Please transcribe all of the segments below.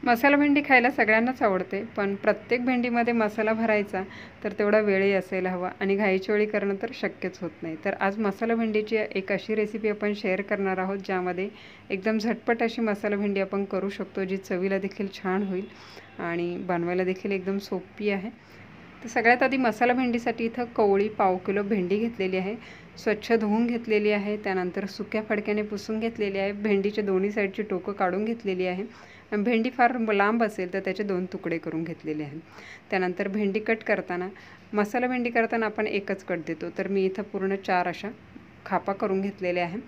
मसाला भेंडी खायला सगळ्यांनाच आवडते, पण प्रत्येक भेंडीमध्ये मसाला भरायचा तर तेवढा वेळही असायला हवा आणि घाईच्या वेळी करणं तर शक्यच होत नाही. तर आज मसाला भेंडीची एक अशी रेसिपी आपण शेअर करणार आहोत ज्यामध्ये एकदम झटपट अशी मसाला भेंडी आपण करू शकतो, जी चवीला देखील छान होईल आणि बनवायला देखील एकदम सोपी आहे. तर सगळ्यात आधी मसाला भेंडीसाठी इथं कवळी पाव किलो भेंडी घेतलेली आहे. स्वच्छ धुवून घेतलेली आहे. त्यानंतर सुक्या फडक्याने पुसून घेतलेली आहे. भेंडीच्या दोन्ही साईडची टोकं काढून घेतलेली आहे. भेंडी फार लांब असेल तर त्याचे 2 तुकडे करून घेतलेले आहेत. त्यानंतर भेंडी कट करताना मसाला भेंडी करताना आपण एकच कट देतो, तर मी इथं पूर्ण 4 अशा खापा करून घेतलेल्या आहे.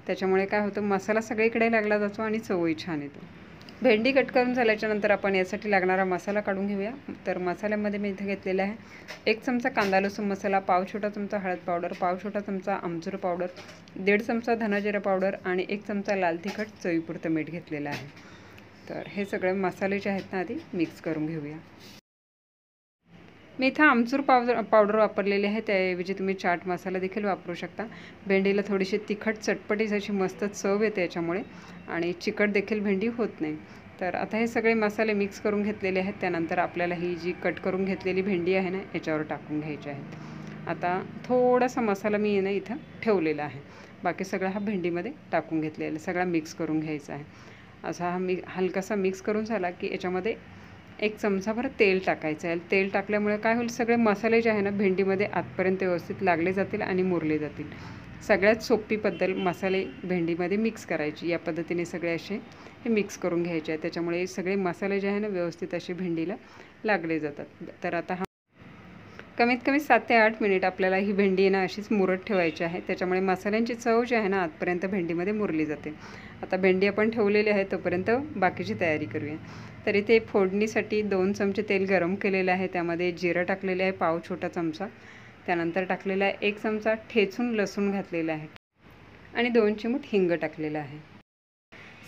त्याच्यामुळे काय होतं, मसाला सगळीकडे लागला जातो आणि चवही छान येतो. भेंडी कट करून झाल्याच्यानंतर आपण यासाठी लागणारा मसाला काढून घेऊया. तर मसाल्यामध्ये मी इथं घेतलेला आहे 1 चमचा कांदा लसूण मसाला, पाव छोटा चमचा हळद पावडर, पाव छोटा चमचा आमचूर पावडर, 1.5 चमचा धना जिरा पावडर आणि 1 चमचा लाल तिखट चवीपुरतं मीठ घेतलेलं आहे. तर हे सगळे मसाले जे आहेत ना आधी मिक्स करून घेऊया. मी इथं आमचूर पावडर वापरलेली आहे, त्याऐवजी तुम्ही चाट मसाला देखील वापरू शकता. भेंडीला थोडीशी तिखट चटपटीत अशी मस्त चव येते याच्यामुळे आणि चिकट देखील भेंडी होत नाही. तर आता हे सगळे मसाले मिक्स करून घेतलेले आहेत. त्यानंतर आपल्याला ही जी कट करून घेतलेली भेंडी आहे ना याच्यावर टाकून घ्यायची आहेत. आता थोडासा मसाला मी ना इथं ठेवलेला आहे, बाकी सगळा हा भेंडीमध्ये टाकून घेतलेला सगळा मिक्स करून घ्यायचा आहे. असा हा हलकासा मिक्स करून झाला की याच्यामध्ये 1 चमचाभर तेल टाकायचं आहे. तेल टाकल्यामुळे काय होईल, सगळे मसाले जे आहे ना भेंडीमध्ये आतपर्यंत व्यवस्थित लागले जातील आणि मुरले जातील. सगळ्यात सोपी पद्धत मसाले भेंडीमध्ये मिक्स करायची. या पद्धतीने सगळे असे हे मिक्स करून घ्यायचे आहे. त्याच्यामुळे सगळे मसाले जे आहे ना व्यवस्थित असे भेंडीला लागले जातात. तर आता हा कमीत कमी 7 ते 8 मिनिट आपल्याला ही भेंडी ना अशीच मुरत ठेवायची आहे. त्याच्यामुळे मसाल्यांची चव जी आहे ना आतपर्यंत भेंडीमध्ये मुरली जाते. आता भेंडी आपण ठेवलेली आहे, तोपर्यंत बाकीची तयारी करूया. तर इथे फोडणीसाठी 2 चमचे तेल गरम केलेलं आहे. त्यामध्ये जिरं टाकलेलं आहे पाव छोटा चमचा. त्यानंतर टाकलेला आहे 1 चमचा ठेचून लसूण घातलेला आहे आणि 2 चिमूट हिंग टाकलेलं आहे.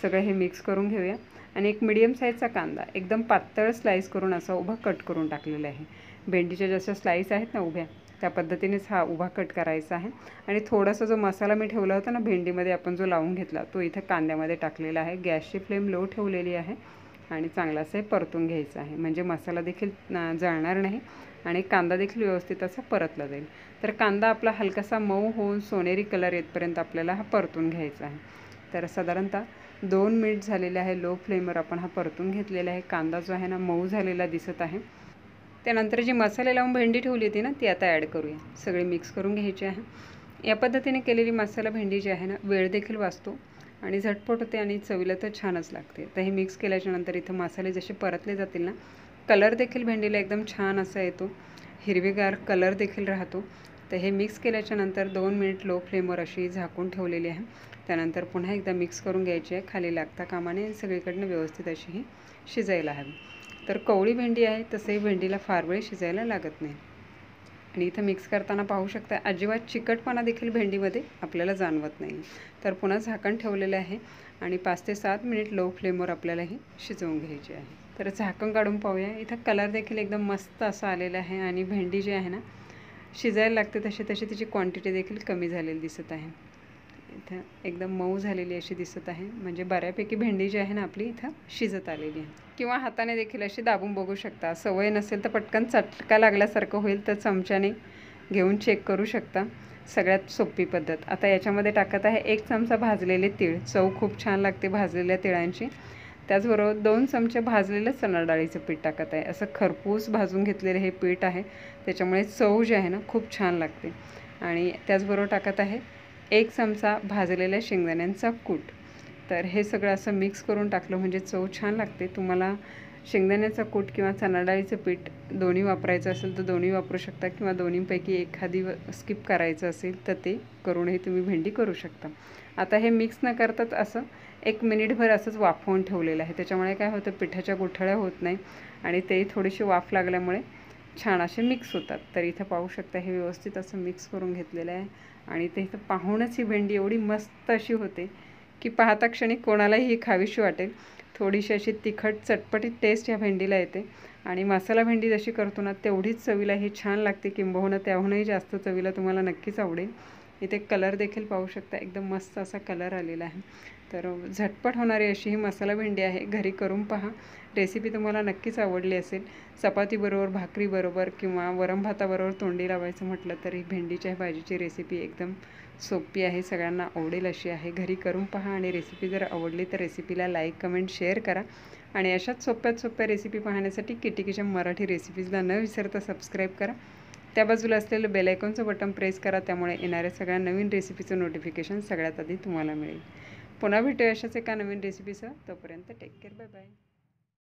सगळं हे मिक्स करून घेऊया. आणि एक मीडियम साईजचा कांदा एकदम पातळ स्लाईस करून असा उभा कट करून टाकलेला आहे. भेंडीच्या जशा स्लाईस आहेत ना उभ्या, त्या पद्धतीनेच हा उभा कट करायचा आहे. आणि थोडासा जो मसाला मी ठेवला होता ना भेंडीमध्ये आपण जो लावून घेतला, तो इथं कांद्यामध्ये टाकलेला आहे. गॅसची फ्लेम लो ठेवलेली आहे आणि चांगला असं परतून घ्यायचं आहे, म्हणजे मसाला देखील जळणार नाही आणि कांदा देखील व्यवस्थित असा परतला जाईल. तर कांदा आपला हलकासा मऊ होऊन सोनेरी कलर येतपर्यंत आपल्याला हा परतून घ्यायचा आहे. तर साधारणतः 2 मिनिट झालेले आहे. लो फ्लेमवर आपण हा परतून घेतलेला आहे. कांदा जो आहे ना मऊ झालेला दिसत आहे. त्यानंतर जी मसाले लावून भेंडी ठेवली होती ना ती आता ॲड करूया. सगळे मिक्स करून घ्यायचे आहे. या पद्धतीने केलेली मसाला भेंडी जी आहे ना वेळ देखील वाचतो आणि झटपट होते आणि चवीला तर छानच लागते. तर हे मिक्स केल्याच्यानंतर इथं मसाले जसे परतले जातील ना, कलर देखील भेंडीला एकदम छान असा येतो, हिरवीगार कलर देखील राहतो. तर हे मिक्स केल्याच्यानंतर 2 मिनिट लो फ्लेमवर अशी झाकून ठेवलेली आहे. त्यानंतर पुन्हा एकदा मिक्स करून घ्यायची आहे, खाली लागता कामा नये, सगळीकडनं व्यवस्थित अशी ही शिजायला हवी. तर कवळी भेंडी आहे तसंही भेंडीला फार वेळ शिजायला लागत नाही. आणि इथं मिक्स करताना पाहू शकता अजिबात चिकटपणा देखील भेंडीमध्ये आपल्याला जाणवत नाही. तर पुन्हा झाकण ठेवलेलं आहे आणि 5 ते 7 मिनिट लो फ्लेमवर आपल्याला ही शिजवून घ्यायची आहे. तर झाकण काढून पाहूया. इथं कलर देखील एकदम मस्त असा आलेला आहे आणि भेंडी जी आहे ना शिजायला लागते तशी तिची क्वांटिटी देखील कमी झालेली दिसत आहे. इथं एकदम मऊ झालेली अशी दिसत आहे, म्हणजे बऱ्यापैकी भेंडी जी आहे ना आपली इथं शिजत आलेली आहे. किंवा हाताने देखील अशी दाबून बघू शकता. सवय नसेल तर पटकन चटका लागल्यासारखं होईल तर चमच्याने घेऊन चेक करू शकता. सगळ्यात सोपी पद्धत. आता याच्यामध्ये टाकत आहे 1 चमचा भाजलेले तीळ. चव खूप छान लागते भाजलेल्या तिळांची. त्याचबरोबर 2 चमचे भाजलेलं चणा डाळीचं पीठ टाकत आहे. असं खरपूस भाजून घेतलेलं हे पीठ आहे, त्याच्यामुळे चव जी आहे ना खूप छान लागते. आणि त्याचबरोबर टाकत आहे 1 चमचा भाजलेल्या शेंगदाण्यांचा कूट. तर हे सगळं असं मिक्स करून टाकलं म्हणजे चव छान लागते. तुम्हाला शेंगदाण्याचा कूट किंवा चणा डाळीचं पीठ दोन्ही वापरायचं असेल तर दोन्ही वापरू शकता, किंवा दोन्हीपैकी एखादी स्किप करायचं असेल तर ते करूनही तुम्ही भेंडी करू शकता. आता हे मिक्स न करताच असं 1 मिनिटभर असंच वाफवून ठेवलेलं आहे. त्याच्यामुळे काय होतं, पिठाच्या गुठळ्या होत नाही आणि ते थोडीशी वाफ लागल्यामुळे छान असे मिक्स होतात. तर इथं पाहू शकता हे व्यवस्थित असं मिक्स करून घेतलेलं आहे आणि ते इथं पाहूनच ही भेंडी एवढी मस्त अशी होते की पाहता क्षणी कोणालाही ही खावीशी वाटेल. थोडीशी अशी तिखट चटपटीत टेस्ट या भेंडीला येते आणि मसाला भेंडी जशी करतो ना तेवढीच चवीला ही छान लागते, किंबहुना त्याहूनही जास्त चवीला तुम्हाला नक्कीच आवडेल. इथे कलर देखील पाहू शकता एकदम मस्त असा कलर आलेला आहे. तर झटपट होणारी अशी ही मसाला भेंडी आहे. घरी करून पहा. रेसिपी तुम्हाला नक्कीच आवडली असेल. चपातीबरोबर, भाकरीबरोबर किंवा वरण भाताबरोबर तोंडी लावायचं म्हटलं तरी भेंडीच्या भाजीची रेसिपी एकदम सोपी आहे. सगळ्यांना आवडेल अशी आहे. घरी करून पहा आणि रेसिपी जर आवडली तर रेसिपीला लाईक, कमेंट, शेअर करा. आणि अशाच सोप्या रेसिपी पाहण्यासाठी किटी किचन मराठी रेसिपीजला न विसरता सबस्क्राईब करा. त्या बाजूला असलेलं बेल आयकॉनचं बटन प्रेस करा. त्यामुळे येणाऱ्या सगळ्या नवीन रेसिपीचं नोटिफिकेशन सगळ्यात आधी तुम्हाला मिळेल. पुन्हा भेटूया अशाच एका नवीन रेसिपीसह. तोपर्यंत टेक केअर. Bye bye.